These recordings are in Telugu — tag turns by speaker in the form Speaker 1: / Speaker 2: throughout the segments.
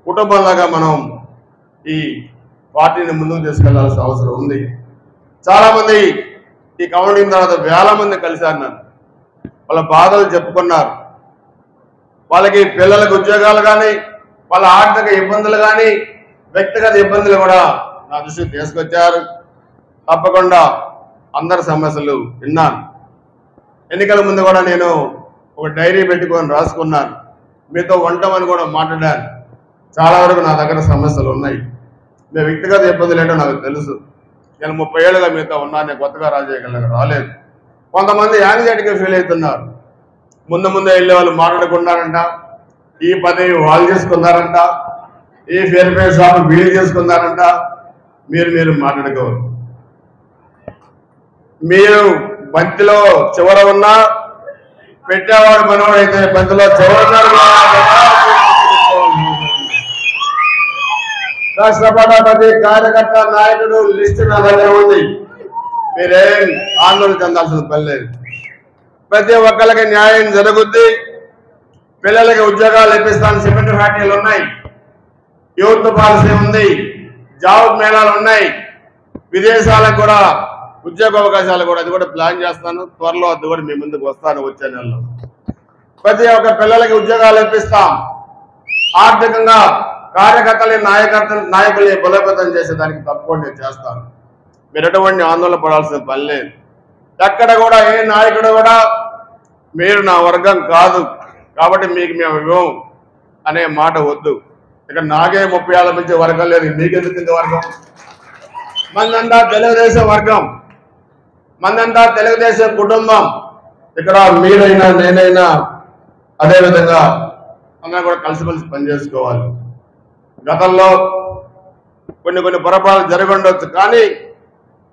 Speaker 1: కుటుంబంలాగా మనం ఈ పార్టీని ముందుకు తీసుకెళ్లాల్సిన అవసరం ఉంది. చాలా మంది ఈ కౌంటింగ్ తర్వాత వేల మంది కలిశారు నన్ను, వాళ్ళ బాధలు చెప్పుకున్నారు. వాళ్ళకి పిల్లలకు ఉద్యోగాలు కానీ, వాళ్ళ ఆర్థిక ఇబ్బందులు కానీ, వ్యక్తిగత ఇబ్బందులు కూడా నా దృష్టికి తీసుకొచ్చారు. తప్పకుండా అందరి సమస్యలు విన్నాను. ఎన్నికల ముందు కూడా నేను ఒక డైరీ పెట్టుకొని రాసుకున్నాను. మీతో ఉంటామని కూడా మాట్లాడాను. చాలా వరకు నా దగ్గర సమస్యలు ఉన్నాయి. మీ వ్యక్తిగత ఇబ్బందులు ఏంటో నాకు తెలుసు. నేను 30 ఏళ్ళుగా మీతో ఉన్నాను. నేను కొత్తగా రాజకీయాలకు రాలేదు. కొంతమంది యాంగ్జైటీగా ఫీల్ అవుతున్నారు. ముందే వెళ్ళే వాళ్ళు మాట్లాడుకున్నారంట, ఈ పదవి వాళ్ళు చేసుకున్నారంట, ఈ ఫేర్ఫేర్ షాప్ వీళ్ళు చేసుకున్నారంట. మీరు మాట్లాడుకోరు. మీరు బంతిలో చివర ఉన్నా, పెట్టేవాడు మనవాడైతే బంతిలో చివరున్నారు. కష్టపడ్డ ప్రతి కార్యకర్త నాయకుడు లిస్టు నా దగ్గర ఉంది. మీరేం ఆందోళన చెందాల్సిన పని లేదు. ప్రతి ఒక్కరికి న్యాయం జరుగుద్ది. పిల్లలకి ఉద్యోగాలు ఇప్పిస్తాను. సిమెంట్ ఫ్యాక్టరీలు ఉన్నాయి, యూత్ పాలసీ ఉంది, జాబ్ మేళాలు ఉన్నాయి, విదేశాలకు కూడా ఉద్యోగ అవకాశాలు కూడా అది కూడా ప్లాన్ చేస్తాను. త్వరలో అది కూడా మీ ముందుకు వస్తాను వచ్చే నెలలో. ప్రతి ఒక్క పిల్లలకి ఉద్యోగాలు ఇప్పిస్తాం. ఆర్థికంగా కార్యకర్తల్ని నాయకుల్ని బలోపేతం చేసేదానికి తప్పకుండా నేను చేస్తాను. మీరు ఎటువంటి ఆందోళన పడాల్సిన పని లేదు. ఎక్కడ కూడా ఏ నాయకుడు కూడా మీరు నా వర్గం కాదు కాబట్టి మీకు మేము ఇవ్వం అనే మాట వద్దు. ఇక్కడ నాకే 30 ఏళ్ళ నుంచి వర్గం లేదు, మీకెందుకు ఇంత వర్గం? మందంతా తెలుగుదేశం వర్గం, మందంతా తెలుగుదేశం కుటుంబం. ఇక్కడ మీరైనా నేనైనా అదేవిధంగా అందరం కూడా కలిసిమెలిసి పనిచేసుకోవాలి. గతంలో కొన్ని పొరపాట్లు జరిగి ఉండొచ్చు, కానీ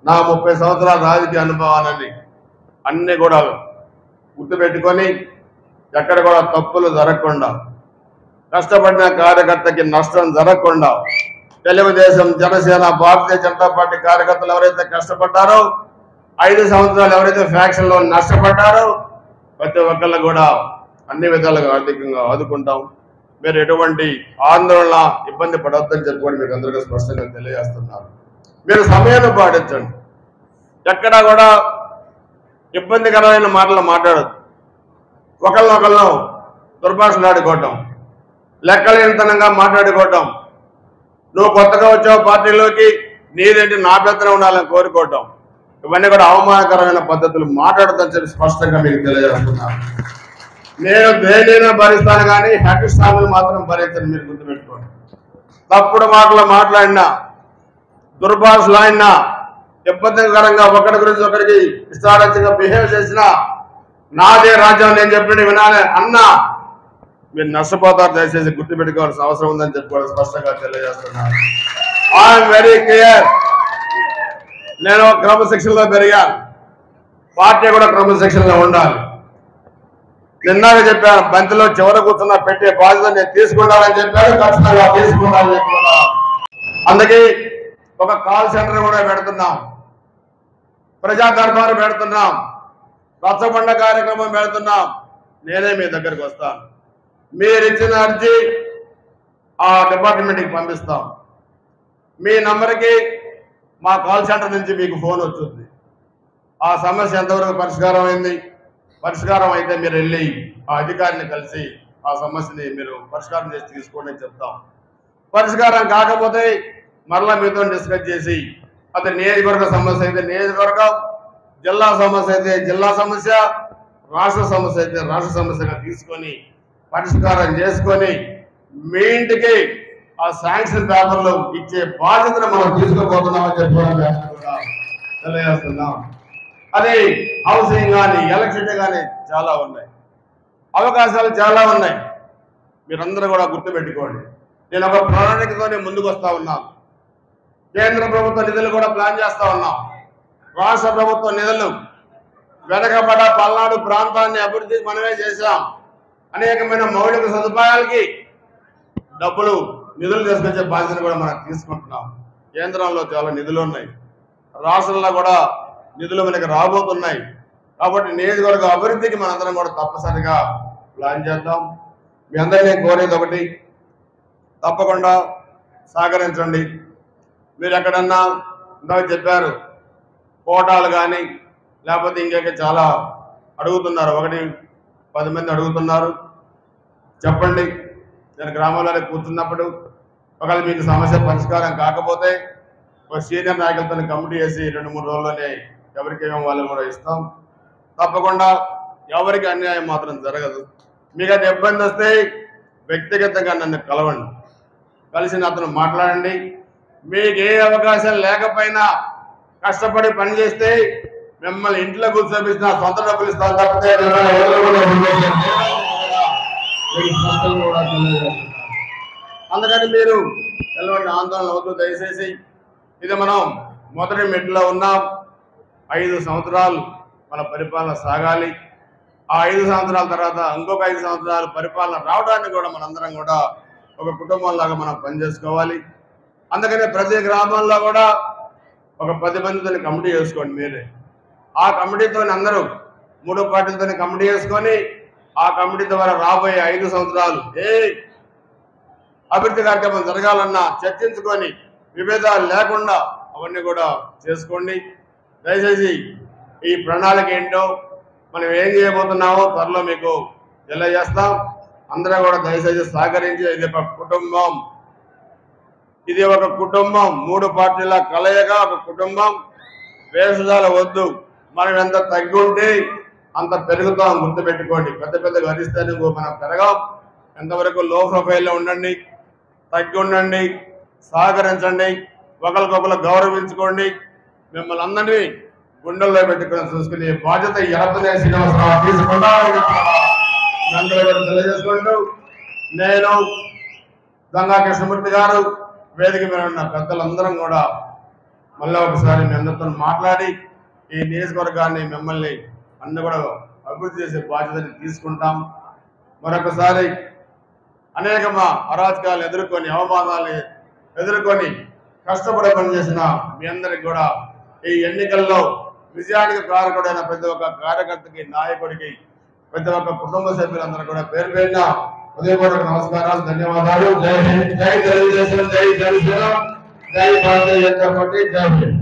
Speaker 1: నా 30 సంవత్సరాల రాజకీయ అనుభవాలని అన్నీ కూడా గుర్తుపెట్టుకొని ఎక్కడ కూడా తప్పులు జరగకుండా, కష్టపడిన కార్యకర్తకి నష్టం జరగకుండా, తెలుగుదేశం, జనసేన, భారతీయ జనతా పార్టీ కార్యకర్తలు ఎవరైతే కష్టపడ్డారో, 5 సంవత్సరాలు ఎవరైతే ఫ్యాక్షన్లో నష్టపడ్డారో ప్రతి ఒక్కళ్ళు కూడా అన్ని విధాలుగా ఆర్థికంగా ఆదుకుంటాం. మీరు ఎటువంటి ఆందోళన ఇబ్బంది పడవద్దని చెప్పి మీకు అందరికీ స్పష్టంగా తెలియజేస్తున్నారు. మీరు సమయాన్ని పాటించండి. ఎక్కడా కూడా ఇబ్బందికరమైన మాటలు మాట్లాడద్దు. ఒకళ్ళనొకళ్ళు దుర్భాషలాడుకోవటం, లెక్కలేనితనంగా మాట్లాడుకోవటం, నువ్వు కొత్తగా వచ్చావు పార్టీలోకి, నీదేంటి నా పెత్తనం ఉండాలని కోరుకోవటం, ఇవన్నీ కూడా అవమానకరమైన పద్ధతులు మాట్లాడదని చెప్పి స్పష్టంగా మీకు తెలియజేస్తున్నాను. నేను దేనైనా భరిస్తాను, కానీ హెడ్స్టాములు మాత్రం భరించని మీరు గుర్తుపెట్టుకోండి. తప్పుడు మాటలు మాట్లాడినా, దుర్భాషలాడినా, ఇబ్బందికరంగా ఒకరి గురించి ఒకరికి ఇష్టారంగా బిహేవ్ చేసినా, నాదే రాజ్యం నేను చెప్పిన వినాలి అన్నా మీరు నష్టపోతారు. దయచేసి గుర్తుపెట్టుకోవాల్సిన అవసరం ఉందని చెప్పి స్పష్టంగా తెలియజేస్తున్నాను. I'm very clear. నేను క్రమశిక్షణలో పెరిగాను, పార్టీ కూడా క్రమశిక్షణలో ఉండాలి. నిన్నగా చెప్పాను, బంతిలో చివర కూర్చున్న పెట్టే బాధ్యత నేను తీసుకుంటానని చెప్పాను. ఖచ్చితంగా తీసుకుంటానని చెప్పి అందుకే ఒక కాల్ సెంటర్ కూడా పెడుతున్నాం, ప్రజా దర్బారు పెడుతున్నాం, రచ్చబండ కార్యక్రమం పెడుతున్నాం. నేనే మీ దగ్గరికి వస్తాను. మీరు ఇచ్చిన అర్జీ ఆ డిపార్ట్మెంట్కి పంపిస్తాం. మీ నంబర్కి మా కాల్ సెంటర్ నుంచి మీకు ఫోన్ వచ్చింది. ఆ సమస్య ఎంతవరకు పరిష్కారం అయింది, పరిష్కారం అయితే మీరు వెళ్ళి ఆ అధికారిని కలిసి ఆ సమస్యని మీరు పరిష్కారం చేసి తీసుకోండి అని చెప్తాం. పరిష్కారం కాకపోతే మరలా మీతో డిస్కస్ చేసి, అది నియోజకవర్గ సమస్య అయితే నియోజకవర్గం, జిల్లా సమస్య అయితే జిల్లా సమస్య, రాష్ట్ర సమస్య అయితే రాష్ట్ర సమస్యగా తీసుకొని పరిష్కారం చేసుకొని మీ ఇంటికి ఆ శాంక్షన్ పేపర్లు ఇచ్చే బాధ్యతను మనం తీసుకోబోతున్నామని చెప్పి తెలియజేస్తున్నాం. అది హౌసింగ్ కానీ, ఎలక్ట్రిసిటీ కానీ చాలా ఉన్నాయి, అవకాశాలు చాలా ఉన్నాయి. మీరందరూ కూడా గుర్తుపెట్టుకోండి. నేను ఒక ప్రణాళికతోనే ముందుకు వస్తా ఉన్నాను. కేంద్ర ప్రభుత్వ నిధులు కూడా ప్లాన్ చేస్తా ఉన్నాం. రాష్ట్ర ప్రభుత్వ నిధులు వెనకబడ పల్నాడు ప్రాంతాన్ని అభివృద్ధి మనమే చేశాం. అనేకమైన మౌలిక సదుపాయాలకి డబ్బులు నిధులు తీసుకొచ్చే బాధ్యతను కూడా మనం తీసుకుంటున్నాం. కేంద్రంలో చాలా నిధులు ఉన్నాయి, రాష్ట్రంలో కూడా నిధులు మనకి రాబోతున్నాయి. కాబట్టి నియోజకవర్గ అభివృద్ధికి మనందరం కూడా తప్పనిసరిగా ప్లాన్ చేద్దాం. మీ అందరినీ కోరేది ఒకటి, తప్పకుండా సహకరించండి. మీరు ఎక్కడన్నా ఇందాక చెప్పారు కోటాలు కానీ లేకపోతే ఇంకొక చాలా అడుగుతున్నారు, 1-10 మంది అడుగుతున్నారు. చెప్పండి, నేను గ్రామంలోనే కూర్చున్నప్పుడు ఒకవేళ మీకు సమస్య పరిష్కారం కాకపోతే ఒక సీనియర్ నాయకులతో కమిటీ వేసి 2-3 రోజుల్లోనే ఎవరికి ఏమో వాళ్ళు కూడా ఇస్తాం. తప్పకుండా ఎవరికి అన్యాయం మాత్రం జరగదు. మీకు అది ఇబ్బంది వస్తే వ్యక్తిగతంగా నన్ను కలవండి, కలిసి నాతో మాట్లాడండి. మీకు ఏ అవకాశం లేకపోయినా కష్టపడి పని చేస్తే మిమ్మల్ని ఇంట్లో కూర్చోబెట్టిన సొంత డబ్బులు ఇస్తాను తప్పితే అందుకని మీరు ఎలాంటి ఆందోళన వద్దు దయచేసి. ఇది మనం మొదటి మెట్టులో ఉన్నాం. 5 సంవత్సరాలు మన పరిపాలన సాగాలి. ఆ 5 సంవత్సరాల తర్వాత ఇంకొక 5 సంవత్సరాలు పరిపాలన రావడానికి కూడా మనందరం కూడా ఒక కుటుంబంలాగా మనం పనిచేసుకోవాలి. అందుకనే ప్రతి గ్రామంలో కూడా ఒక 10 మందితో కమిటీ చేసుకోండి. మీరే ఆ కమిటీతో అందరూ 3 పార్టీలతో కమిటీ చేసుకొని ఆ కమిటీ ద్వారా రాబోయే 5 సంవత్సరాలు అభివృద్ధి కార్యక్రమం జరగాలన్నా చర్చించుకొని విభేదాలు లేకుండా అవన్నీ కూడా చేసుకోండి. దయచేసి ఈ ప్రణాళిక ఏంటో మనం ఏం చేయబోతున్నామో త్వరలో మీకు తెలియజేస్తాం. అందరూ కూడా దయచేసి సహకరించి ఇది ఒక కుటుంబం, 3 పార్టీల కలయిక ఒక కుటుంబం. వేషాల వద్దు, మనం ఎంత తగ్గుంటే అంత పెరుగుతాం. గుర్తుపెట్టుకోండి, పెద్ద గరిస్తేనే మనం పెరగాం. ఎంతవరకు లో ప్రొఫైల్లో ఉండండి, తగ్గి ఉండండి, సహకరించండి, ఒకరికొకరు గౌరవించుకోండి. మిమ్మల్ని అందరినీ గుండెల్లో పెట్టుకుని చూసుకునే బాధ్యత ఎరపనే శ్రీనివాసరావు తీసుకుంటాను తెలియజేసుకుంటూ, నేను గంగా కృష్ణమూర్తి గారు, వేదిక మీద ఉన్న పెద్దలందరం కూడా మళ్ళీ ఒకసారి మీ అందరితో మాట్లాడి ఈ నియోజకవర్గాన్ని మిమ్మల్ని అన్ని కూడా అభివృద్ధి చేసే బాధ్యతని తీసుకుంటాం. మరొకసారి అనేక అరాచకాలు ఎదుర్కొని అవమానాలు ఎదుర్కొని కష్టపడి పనిచేసిన మీ అందరికి కూడా ఈ ఎన్నికల్లో విజయానికి కారకుడైన ప్రతి ఒక్క కార్యకర్తకి, నాయకుడికి, ప్రతి ఒక్క కుటుంబ సభ్యులందరూ కూడా పేరు పేరున హృదయపూర్వక నమస్కారాలు, ధన్యవాదాలు. జై హింద్, జై తెలుగుదేశం, జై జనసేన, జై భారతీయ జనతా పార్టీ, జై హింద్.